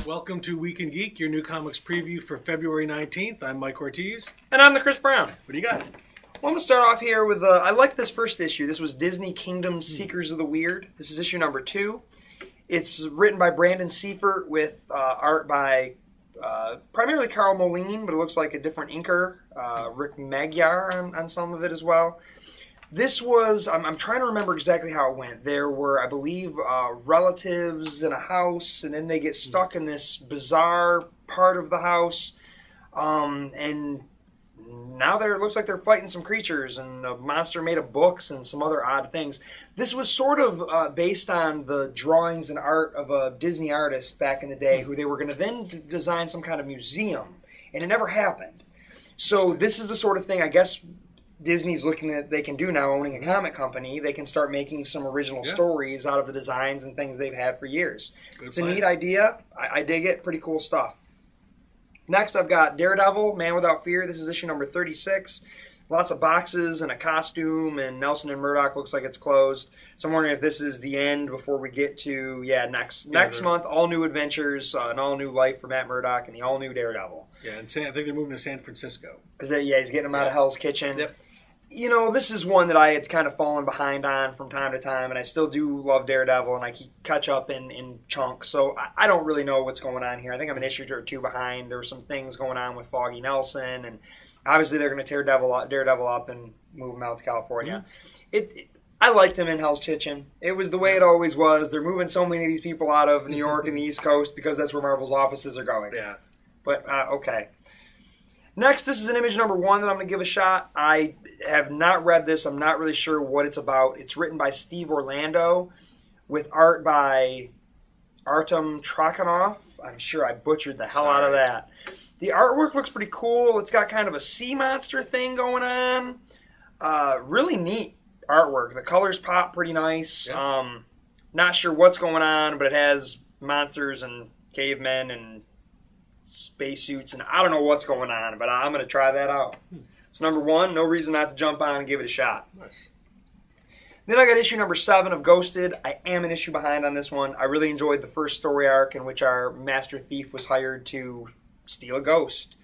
Welcome to Week and Geek, your new comics preview for February 19th. I'm Mike Ortiz. And I'm the Chris Brown. What do you got? Well, I'm going to start off here with, I liked this first issue. This was Disney Kingdom Seekers of the Weird. This is issue number 2. It's written by Brandon Seifert with art by primarily Carl Moline, but it looks like a different inker, Rick Magyar on some of it as well. This was, I'm trying to remember exactly how it went. There were, I believe, relatives in a house, and then they get stuck in this bizarre part of the house. And now it looks like they're fighting some creatures, and a monster made of books and some other odd things. This was sort of based on the drawings and art of a Disney artist back in the day, who they were going to then design some kind of museum, and it never happened. So this is the sort of thing, I guess, Disney's looking at they can do now, owning a comic company. They can start making some original stories out of the designs and things they've had for years. It's a neat idea. I dig it. Pretty cool stuff. Next, I've got Daredevil, Man Without Fear. This is issue number 36. Lots of boxes and a costume, and Nelson and Murdoch looks like it's closed. So I'm wondering if this is the end before we get to, next month, all new adventures, an all new life for Matt Murdock, and the all new Daredevil. Yeah, and I think they're moving to San Francisco. Because, he's getting them out of Hell's Kitchen. Yep. You know, this is one that I had kind of fallen behind on from time to time, and I still do love Daredevil, and I catch up in chunks. So I don't really know what's going on here. I think I'm an issue or two behind. There were some things going on with Foggy Nelson, and obviously they're going to tear Daredevil up and move him out to California. Mm-hmm. I liked him in Hell's Kitchen. It was the way it always was. They're moving so many of these people out of New York and the East Coast because that's where Marvel's offices are going. Yeah. But, okay. Next, this is an image number 1 that I'm going to give a shot. I have not read this. I'm not really sure what it's about. It's written by Steve Orlando with art by Artem Trakhanov. I'm sure I butchered the hell out of that. The artwork looks pretty cool. It's got kind of a sea monster thing going on. Really neat artwork. The colors pop pretty nice. Yeah. Not sure what's going on, but it has monsters and cavemen and spacesuits, and I don't know what's going on, but I'm going to try that out. So number 1, no reason not to jump on and give it a shot. Nice. Then I got issue number 7 of Ghosted. I am an issue behind on this one. I really enjoyed the first story arc in which our master thief was hired to steal a ghost.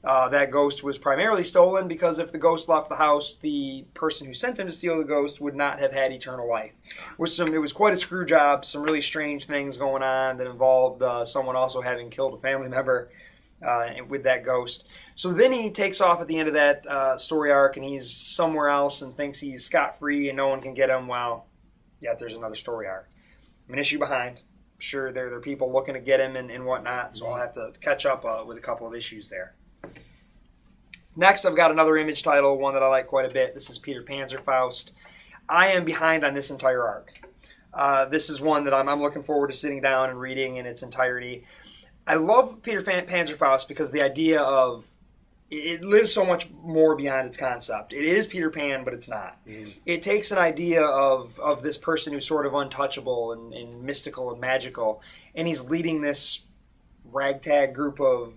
That ghost was primarily stolen because if the ghost left the house, the person who sent him to steal the ghost would not have had eternal life. It was quite a screw job, some really strange things going on that involved someone also having killed a family member with that ghost. So then he takes off at the end of that story arc, and he's somewhere else and thinks he's scot-free and no one can get him. Well, there's another story arc. I'm an issue behind. Sure, there are people looking to get him and whatnot, so I'll have to catch up with a couple of issues there. Next, I've got another image title, one that I like quite a bit. This is Peter Panzerfaust. I am behind on this entire arc. This is one that I'm looking forward to sitting down and reading in its entirety. I love Peter Panzerfaust because the idea of it lives so much more beyond its concept. It is Peter Pan, but it's not. Mm-hmm. It takes an idea of this person who's sort of untouchable and mystical and magical, and he's leading this ragtag group of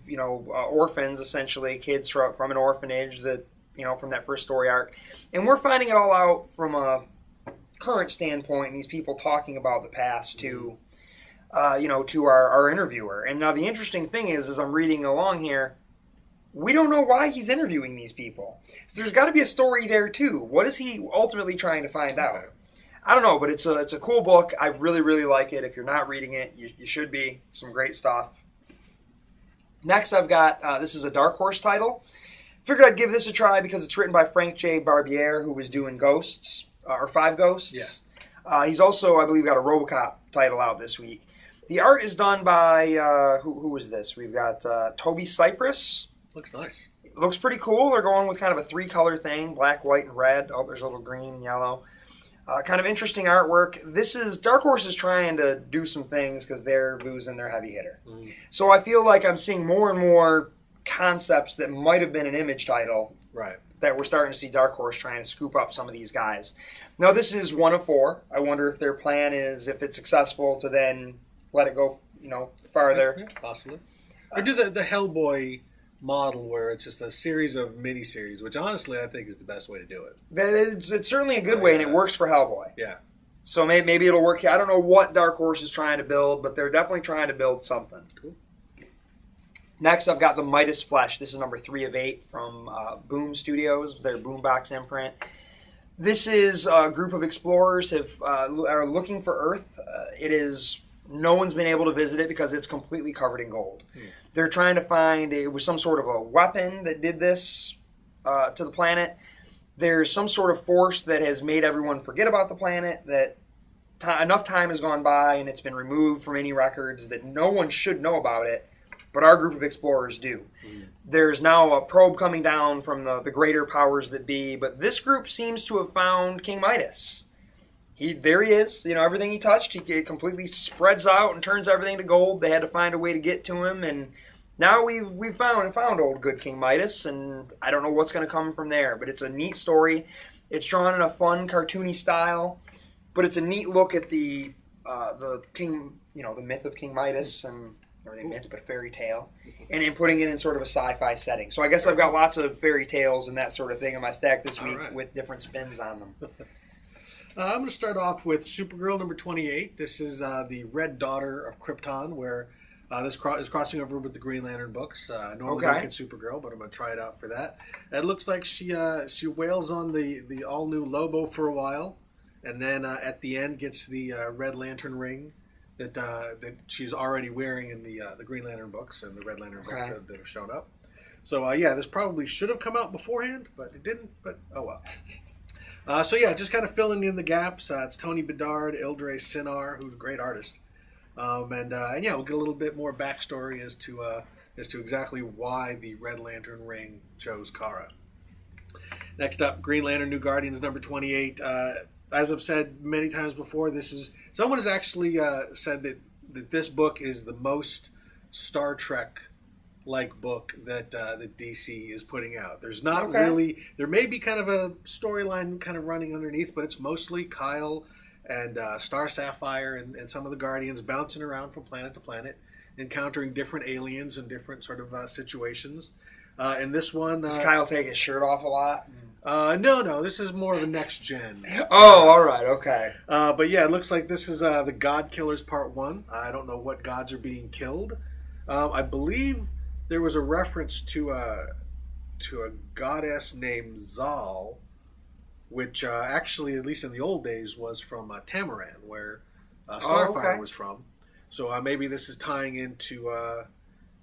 orphans, essentially kids from an orphanage that from that first story arc, and we're finding it all out from a current standpoint. And these people talking about the past to to our interviewer. And now the interesting thing is, as I'm reading along here, we don't know why he's interviewing these people. So there's got to be a story there too. What is he ultimately trying to find out? I don't know, but it's a cool book. I really, really like it. If you're not reading it, you should be. Some great stuff. Next, I've got, this is a Dark Horse title. Figured I'd give this a try because it's written by Frank J. Barbiere, who was doing Ghosts, or 5 Ghosts. Yeah. He's also, I believe, got a RoboCop title out this week. The art is done by, who is this? We've got Toby Cypress. Looks nice. It looks pretty cool. They're going with kind of a 3-color thing, black, white, and red. Oh, there's a little green and yellow. Kind of interesting artwork. Dark Horse is trying to do some things because they're losing their heavy hitter. Mm. So I feel like I'm seeing more and more concepts that might have been an image title. Right. That we're starting to see Dark Horse trying to scoop up some of these guys. Now this is 1 of 4. I wonder if their plan is, if it's successful, to then let it go, farther. Yeah, possibly. Or do the Hellboy model where it's just a series of miniseries, which honestly I think is the best way to do it. It's certainly a good way, and it works for Hellboy. Yeah. So maybe it'll work. I don't know what Dark Horse is trying to build, but they're definitely trying to build something. Cool. Next, I've got the Midas Flesh. This is number 3 of 8 from Boom Studios, their Boombox imprint. This is a group of explorers are looking for Earth. No one's been able to visit it because it's completely covered in gold. They're trying to find, it was some sort of a weapon that did this to the planet. There's some sort of force that has made everyone forget about the planet, that enough time has gone by and it's been removed from any records that no one should know about it, but our group of explorers do. There's now a probe coming down from the greater powers that be, but this group seems to have found King Midas. There he is. Everything he touched, he completely spreads out and turns everything to gold. They had to find a way to get to him, and now we've found old good King Midas, and I don't know what's going to come from there, but it's a neat story. It's drawn in a fun, cartoony style, but it's a neat look at the king, the myth of King Midas, and or they myth, but fairy tale, and in putting it in sort of a sci-fi setting. So I guess I've got lots of fairy tales and that sort of thing in my stack this week with different spins on them. I'm going to start off with Supergirl number 28. This is the Red Daughter of Krypton, where this is crossing over with the Green Lantern books. Normally don't get Supergirl, but I'm going to try it out for that. It looks like she wails on the all-new Lobo for a while, and then at the end gets the Red Lantern ring that she's already wearing in the Green Lantern books and the Red Lantern books that have shown up. So this probably should have come out beforehand, but it didn't. But oh well. Just kind of filling in the gaps. It's Tony Bedard, Ildre Sinar, who's a great artist, we'll get a little bit more backstory as to exactly why the Red Lantern ring chose Kara. Next up, Green Lantern New Guardians number 28. As I've said many times before, someone has actually said that this book is the most Star Trek-like book that DC is putting out. There's not really, there may be kind of a storyline kind of running underneath, but it's mostly Kyle and Star Sapphire and some of the Guardians bouncing around from planet to planet, encountering different aliens and different sort of situations. In this one, does Kyle take his shirt off a lot? No. This is more of a next gen. Oh, all right, okay. But yeah, it looks like this is the God Killers Part 1. I don't know what gods are being killed. I believe there was a reference to a goddess named Zal, which actually, at least in the old days, was from Tamaran, where Starfire was from. So maybe this is tying into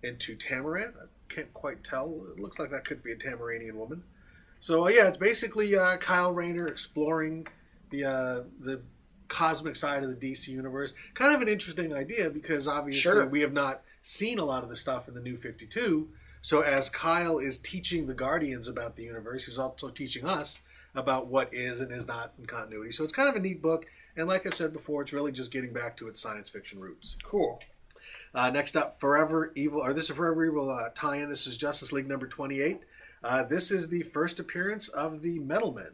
Tamaran. I can't quite tell. It looks like that could be a Tamaranian woman. So it's basically Kyle Rayner exploring the cosmic side of the DC universe. Kind of an interesting idea because obviously we have not seen a lot of the stuff in the New 52. So as Kyle is teaching the Guardians about the universe, he's also teaching us about what is and is not in continuity. So it's kind of a neat book. And like I said before, it's really just getting back to its science fiction roots. Cool. Next up, Forever Evil, or this is a Forever Evil tie-in. This is Justice League number 28. This is the first appearance of the Metal Men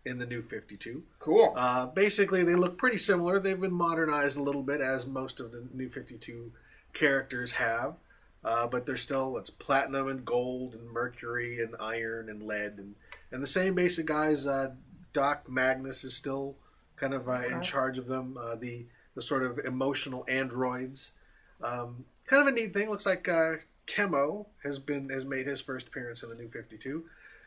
in the New 52. Cool. Basically, they look pretty similar. They've been modernized a little bit, as most of the New 52 characters have. But they're still, it's platinum and gold and mercury and iron and lead. And the same basic guys. Doc Magnus is still kind of in charge of them. The sort of emotional androids. Kind of a neat thing. Looks like Chemo has made his first appearance in the New 52.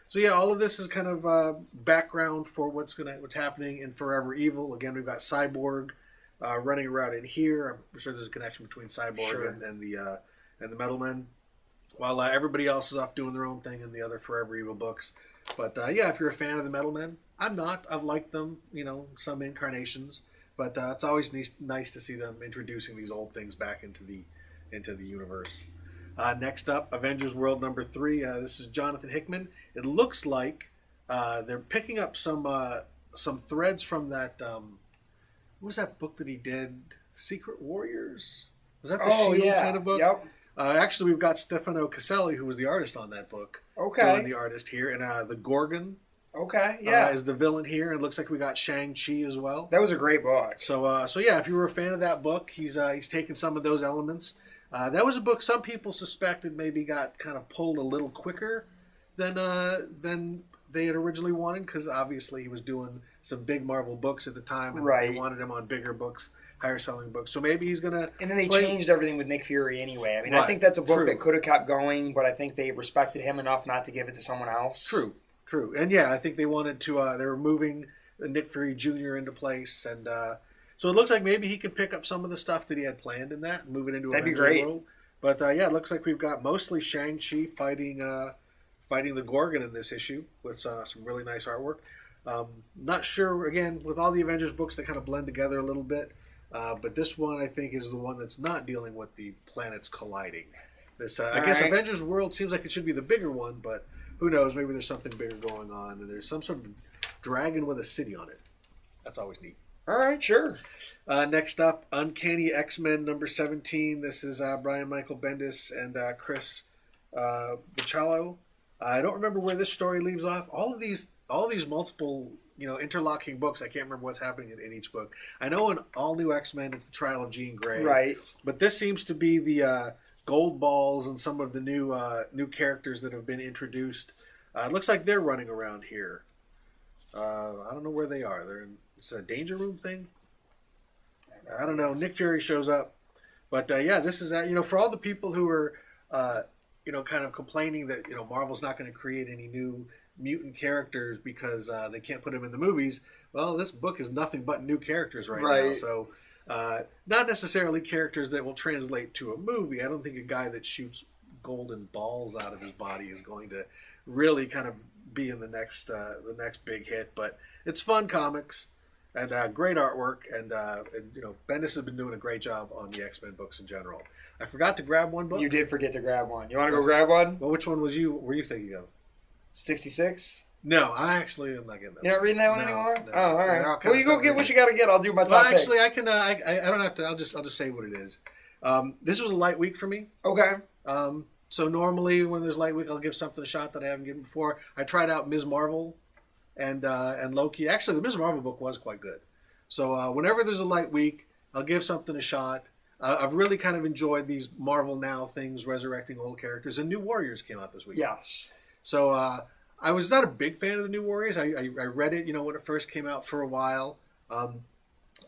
So yeah, all of this is kind of background for what's happening in Forever Evil. Again, we've got Cyborg running around in here. I'm sure there's a connection between Cyborg and the Metal Men, while everybody else is off doing their own thing in the other Forever Evil books. But if you're a fan of the Metal Men, I'm not. I've liked them, some incarnations, but it's always nice to see them introducing these old things back into the universe. Next up, Avengers World number 3. This is Jonathan Hickman. It looks like they're picking up some threads from that. What was that book that he did? Secret Warriors? Was that the Shield kind of book? Yep. Actually, we've got Stefano Caselli, who was the artist on that book. Doing the artist here, and the Gorgon. Is the villain here, and it looks like we got Shang-Chi as well. That was a great book. So if you were a fan of that book, he's taken some of those elements. That was a book some people suspected maybe got kind of pulled a little quicker than they had originally wanted, because obviously he was doing some big Marvel books at the time, and right. they wanted him on bigger books, higher selling books. So maybe he's gonna. And then they changed everything with Nick Fury anyway. I mean, right. I think that's a book True. that could have kept going, but I think they respected him enough not to give it to someone else. True, and yeah, I think they wanted to. They were moving Nick Fury Jr. into place, and so it looks like maybe he could pick up some of the stuff that he had planned in that and move it into That'd Avengers be great. World. But yeah, it looks like we've got mostly Shang-Chi fighting the Gorgon in this issue with some really nice artwork. Not sure, again, with all the Avengers books, they kind of blend together a little bit. But this one, I think, is the one that's not dealing with the planets colliding. This, I guess, right. Avengers World seems like it should be the bigger one, but who knows? Maybe there's something bigger going on, and there's some sort of dragon with a city on it. That's always neat. All right, sure. Next up, Uncanny X-Men number 17. This is Brian Michael Bendis and Chris Bachalo. I don't remember where this story leaves off. All of these multiple, interlocking books. I can't remember what's happening in each book. I know in All New X-Men, it's the trial of Jean Grey. Right. But this seems to be the Gold Balls and some of the new characters that have been introduced. It looks like they're running around here. I don't know where they are. It's a Danger Room thing. I don't know. Nick Fury shows up. But yeah, this is, for all the people who are, kind of complaining that, Marvel's not going to create any new mutant characters because they can't put them in the movies. Well, this book is nothing but new characters right now. So not necessarily characters that will translate to a movie. I don't think a guy that shoots golden balls out of his body is going to really kind of be in the next big hit. But it's fun comics and great artwork. And Bendis has been doing a great job on the X-Men books in general. I forgot to grab one book. You did forget to grab one. You want to go grab one? Well, which one were you thinking of? 66? No, I actually am not getting that. You're not reading that one anymore? No. Oh, all right. Well, you go get what you got to get. I'll do my top pick. Actually, I can. I don't have to. I'll just say what it is. This was a light week for me. Okay. So normally when there's light week, I'll give something a shot that I haven't given before. I tried out Ms. Marvel and Loki. Actually, the Ms. Marvel book was quite good. So whenever there's a light week, I'll give something a shot. I've really kind of enjoyed these Marvel Now things, resurrecting old characters. And New Warriors came out this week. Yes. So I was not a big fan of the New Warriors. I read it, when it first came out for a while.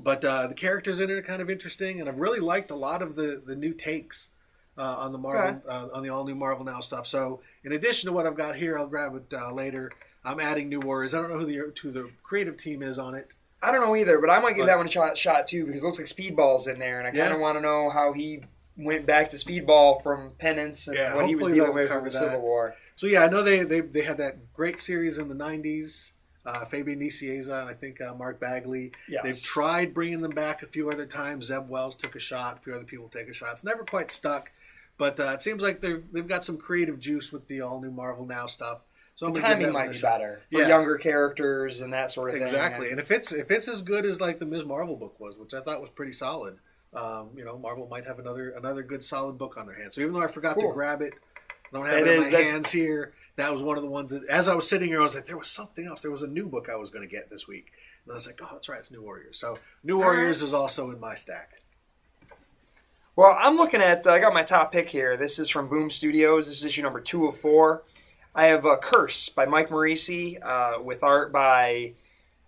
But the characters in it are kind of interesting. And I've really liked a lot of the new takes on the Marvel, on the all-new Marvel Now stuff. So in addition to what I've got here, I'll grab it later. I'm adding New Warriors. I don't know who the creative team is on it. I don't know either, but I might give that one a shot too because it looks like Speedball's in there, and I kind of want to know how he went back to Speedball from Penance and what he was dealing with the Civil War. So yeah, I know they had that great series in the 90s, Fabian Nicieza and I think Mark Bagley. Yes. They've tried bringing them back a few other times. Zeb Wells took a shot, a few other people take a shot. It's never quite stuck, but it seems like they've got some creative juice with the all-new Marvel Now stuff. So the timing might be better for younger characters and that sort of thing. Exactly, and if it's as good as like the Ms. Marvel book was, which I thought was pretty solid, Marvel might have another good solid book on their hands. So even though I forgot to grab it, I don't have it in my hands here. That was one of the ones that, as I was sitting here, I was like, there was something else. There was a new book I was going to get this week, and I was like, oh, that's right, it's New Warriors. So New Warriors is also in my stack. Well, I'm looking at. I got my top pick here. This is from Boom Studios. This is issue number 2 of 4. I have Curse by Mike Morisi with art by,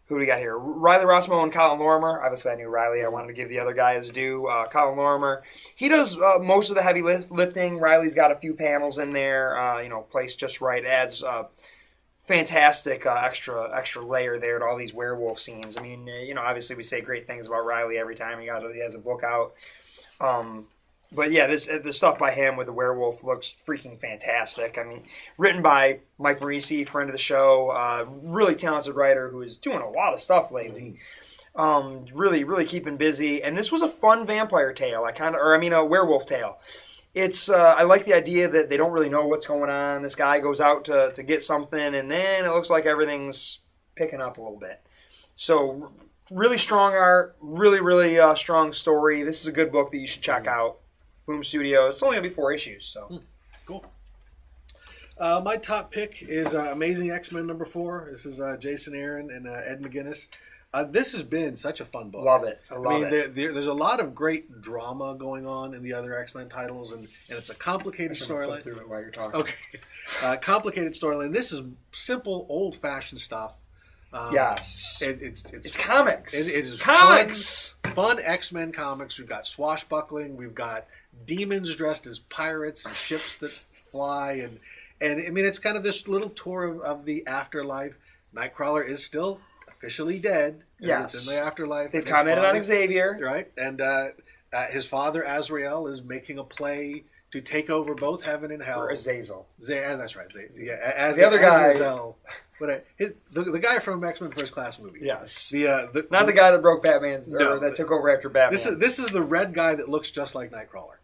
who do we got here? Riley Rossmo and Colin Lorimer. Obviously, I knew Riley. I wanted to give the other guy his due. Colin Lorimer. He does most of the heavy lifting. Riley's got a few panels in there, placed just right. Adds fantastic extra layer there to all these werewolf scenes. I mean, obviously we say great things about Riley every time he has a book out. But yeah, the stuff by him with the werewolf looks freaking fantastic. I mean, written by Mike Morisi, friend of the show, really talented writer who is doing a lot of stuff lately. Really, really keeping busy. And this was a fun vampire tale. A werewolf tale. It's I like the idea that they don't really know what's going on. This guy goes out to get something, and then it looks like everything's picking up a little bit. So really strong art, really, really strong story. This is a good book that you should check out. Boom Studios. It's only going to be 4 issues, so. Cool. My top pick is Amazing X-Men number 4. This is Jason Aaron and Ed McGuinness. This has been such a fun book. Love it. I love it. There's a lot of great drama going on in the other X-Men titles, and it's a complicated storyline. Through it while you're talking. Okay. Complicated storyline. This is simple, old-fashioned stuff. Yes. It's comics. It is comics. Fun X-Men comics. We've got swashbuckling. We've got demons dressed as pirates and ships that fly. And I mean, it's kind of this little tour of the afterlife. Nightcrawler is still officially dead. Yes. It's in the afterlife. They've commented on Xavier. Right. And his father, Azrael, is making a play to take over both heaven and hell. Or Azazel. That's right. The other guy. Azazel. But the guy from X-Men First Class movie. Yes. Not the guy that broke Batman's, that took over after Batman. This is the red guy that looks just like Nightcrawler.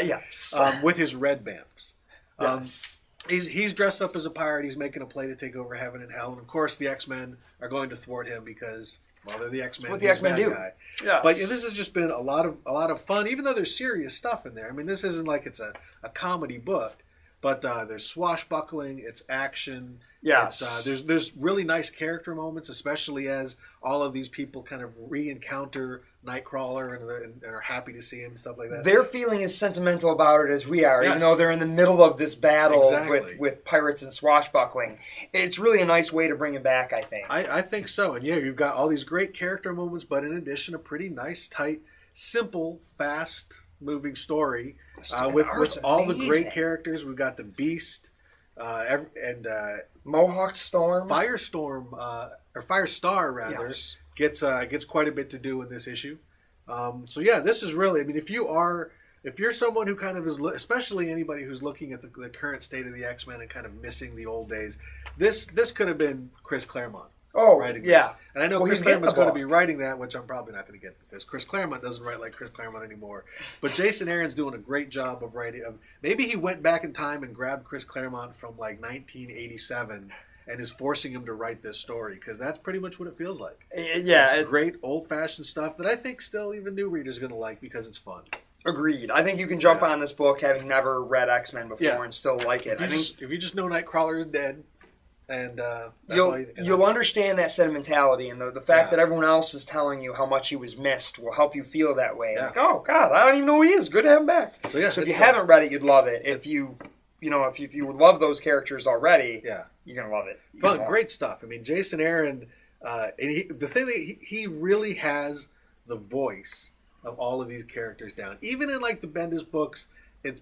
Yes. With his red bands. Yes. He's dressed up as a pirate. He's making a play to take over heaven and hell. And of course, the X-Men are going to thwart him because, well, they're the X-Men. That's what the X-Men do. Guy. Yes. But this has just been a lot of fun, even though there's serious stuff in there. I mean, this isn't like it's a comedy book, but there's swashbuckling, it's action. Yes. There's really nice character moments, especially as all of these people kind of re-encounter Nightcrawler and are happy to see him and stuff like that. They're feeling as sentimental about it as we are, even though they're in the middle of this battle with pirates and swashbuckling. It's really a nice way to bring it back, I think. I think so. And you've got all these great character moments, but in addition, a pretty nice, tight, simple, fast-moving story with all the great characters. We've got the Beast and Mohawk Storm, Firestorm, or Firestar rather, gets quite a bit to do in this issue. So this is really. I mean, if you're someone who kind of is, especially anybody who's looking at the current state of the X-Men and kind of missing the old days, this could have been Chris Claremont. Writing this. And I know Chris Claremont's going to be writing that, which I'm probably not going to get because Chris Claremont doesn't write like Chris Claremont anymore. But Jason Aaron's doing a great job of writing. Maybe he went back in time and grabbed Chris Claremont from like 1987 and is forcing him to write this story because that's pretty much what it feels like. It's great old-fashioned stuff that I think still even new readers are going to like because it's fun. Agreed. I think you can jump on this book having never read X-Men before and still like it. If you just know Nightcrawler is dead, and you'll understand that sentimentality and the fact that everyone else is telling you how much he was missed will help you feel that way. Like, oh God, I don't even know who he is. Good to have him back. So if you haven't read it, you'd love it. If you love those characters already, you're gonna love it. Fun, great stuff. I mean, Jason Aaron, the thing that he really has the voice of all of these characters down. Even in like the Bendis books, it's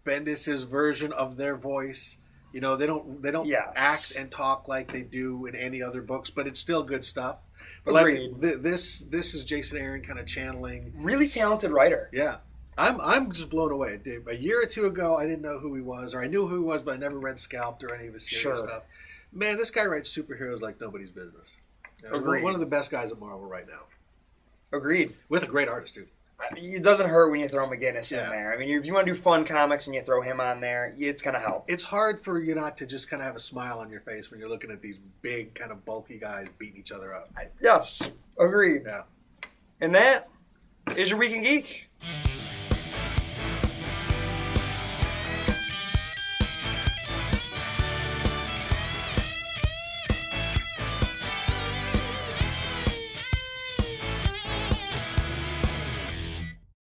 Bendis's version of their voice. You know, they don't act and talk like they do in any other books, but it's still good stuff. But Agreed. Like this is Jason Aaron kind of channeling. Really talented writer. Yeah. I'm just blown away. Dude, a year or two ago, I didn't know who he was, or I knew who he was, but I never read Scalped or any of his serious stuff. Man, this guy writes superheroes like nobody's business. Agreed. One of the best guys at Marvel right now. Agreed. With a great artist, too. It doesn't hurt when you throw McGinnis in there. I mean, if you want to do fun comics and you throw him on there, it's going to help. It's hard for you not to just kind of have a smile on your face when you're looking at these big, kind of bulky guys beating each other up. Yes. Agreed. Yeah. And that is your Week in Geek.